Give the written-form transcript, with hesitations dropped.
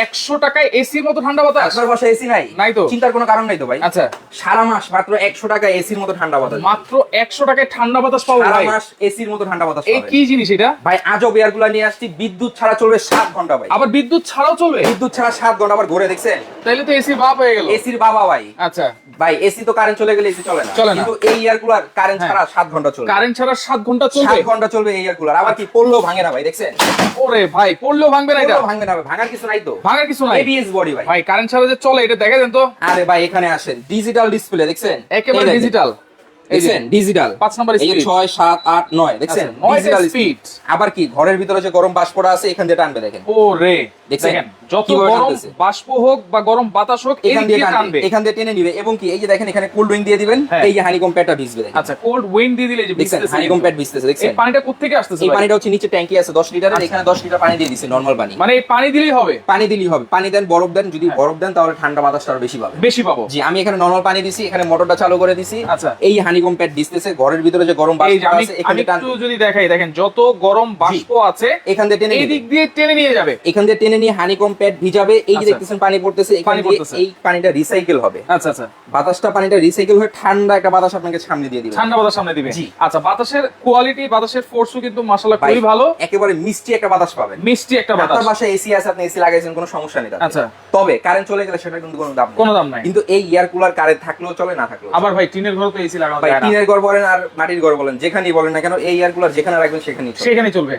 100 টাকায় এসির মতো ঠান্ডা বাতাস। আপনার বাসায় এসি নাই? নাই তো। চিন্তার কোনো কারণ নাই তো ভাই। আচ্ছা, সারা মাস মাত্র 100 টাকায় এসির মতো ঠান্ডা বাতাস। মাত্র 100 টাকায় ঠান্ডা বাতাস পাবো সারা ভাই। মাস এসির মতো ঠান্ডা বাতাস এই পাবেন। কি জিনিস এটা ভাই আজব এয়ারগুলা নিয়ে আসছি, বিদ্যুৎ ছাড়া চলবে 7 ঘন্টা ভাই। আবার বিদ্যুৎ ছাড়াও চলবে? বিদ্যুৎ ছাড়া 7 ঘন্টা আবার ঘুরে দেখছেন? তাইলে তো এসি বাপ হয়ে গেল। এসির বাবা ভাই। আচ্ছা, ভাই এসি তো কারেন্ট চলে গেলে এসি চলে না, চলে না। কিন্তু এই এয়ারকুলার কারেন্ট ছাড়া 7 ঘন্টা চলবে। কারেন্ট ছাড়া 7 ঘন্টা চলবে? 7 ঘন্টা চলবে এই এয়ারকুলার। আবার কি পড়লেও ভাঙে না ভাই, দেখছেন? ওরে ভাই, পড়লেও ভাঙবে না এটা? পড়লেও ভাঙবে না ভাই, ভাঙার কিছু নাই তো। ভাঙার কিছু নাই। এবিএস বডি ভাই। ভাই কারেন্ট ছাড়া যে চলে এটা দেখা দেন তো। আরে ভাই এখানে আসেন, ডিজিটাল ডিসপ্লে দেখছেন? একেবারে এই দেখেন। ডিজিটাল। দেখছেন ডিজিটাল 5 নাম্বার এই স্পিড। 6 7 8 9 দেখছেন? আচ্ছা, 9 ডিজিটাল স্পিড। আবার কি ঘরের ভিতরে যে গরম বাষ্পটা আছে এখান দিয়ে টানবে, দেখেন ওরে দেখছেন? দেখেন, যত কিভাবে গরম টানতেছে? বাষ্প হোক বা গরম বাতাস হোক এখান এদিক দিয়ে দিয়ে টানবে, টানবে। এখান দিয়ে টেনে নিবে। এবং কি এই যে দেখেন এখানে কোল্ড উইং দিয়ে দিবেন, হ্যাঁ। এই যে হানিকম প্যাডটা ভিজবে, দেখেন আচ্ছা, কোল্ড উইন্ড দিয়ে দিলে যে দেখছেন? ভিজতেছে হানিকম কিন্তু। প্যাড ভিজতেছে, এই দেখছেন? পানিটা কোত্থেকে আসতেছে এই ভাই? পানিটা হচ্ছে নিচে ট্যাঙ্কি আছে 10 লিটারের, এখানে 10 লিটার পানি দিয়ে দিছে, নরমাল পানি। মানে এই পানি দিলেই হবে? পানি দিলেই হবে। পানি দেন, বরফ দেন, যদি বরফ দেন তাহলে ঠান্ডা বাতাসটা আরো বেশি পাবে। বেশি পাবো। জি, আমি এখানে নরমাল পানি দিছি, এখানে মোটরটা চালু করে দিছি। আচ্ছা। এই হানিকম প্যাড দিতেছে, ঘরের ভিতরে যে গরম এই বাষ্প যে আমি আছে এখানে টান, একটু যদি দেখাই, দেখেন যত গরম বাষ্প আছে এখান দিয়ে টেনে এই নিবে। দিক দিয়ে টেনে নিয়ে যাবে। এখান দিয়ে টেনে নিয়ে হানিকম প্যাড ভিজাবে। এই যে আচ্ছা। দেখতেছেন পানি পড়তেছে, এখান পানি দিয়ে পড়তেছে। এই পানিটা রিসাইকেল হবে। আচ্ছা আচ্ছা, বাতাসটা, পানিটা রিসাইকেল হয়ে ঠান্ডা একটা বাতাস আপনাকে সামনে দিয়ে দিবে। ঠান্ডা বাতাস সামনে দিবে। জি। আচ্ছা, বাতাসের কোয়ালিটি, বাতাসের ফোর্সও কিন্তু মাশাআল্লাহ ভাই, খুবই ভালো। একেবারে মিষ্টি একটা বাতাস পাবেন। মিষ্টি একটা বাতাস। আপনার বাসায় এসি আছে, আপনি এসি লাগাইছেন, কোনো সমস্যা নেই তাতে। আচ্ছা। তবে কারেন্ট চলে গেলে সেটা কিন্তু কোনো দাম নেই। কোনো দাম নাই। কিন্তু এই এয়ার কুলার কারেন্ট থাকলেও চলে, না থাকলেও চলে। আবার ভাই টিনের ঘরে তো এসি লাগানো ভাই যায় না। টিনের ঘর বলেন আর মাটির ঘর বলেন, যেখানেই বলেন না কেন এই এয়ার কুলার যেখানে রাখবেন সেখানেই চলে। সেখানে চলবে।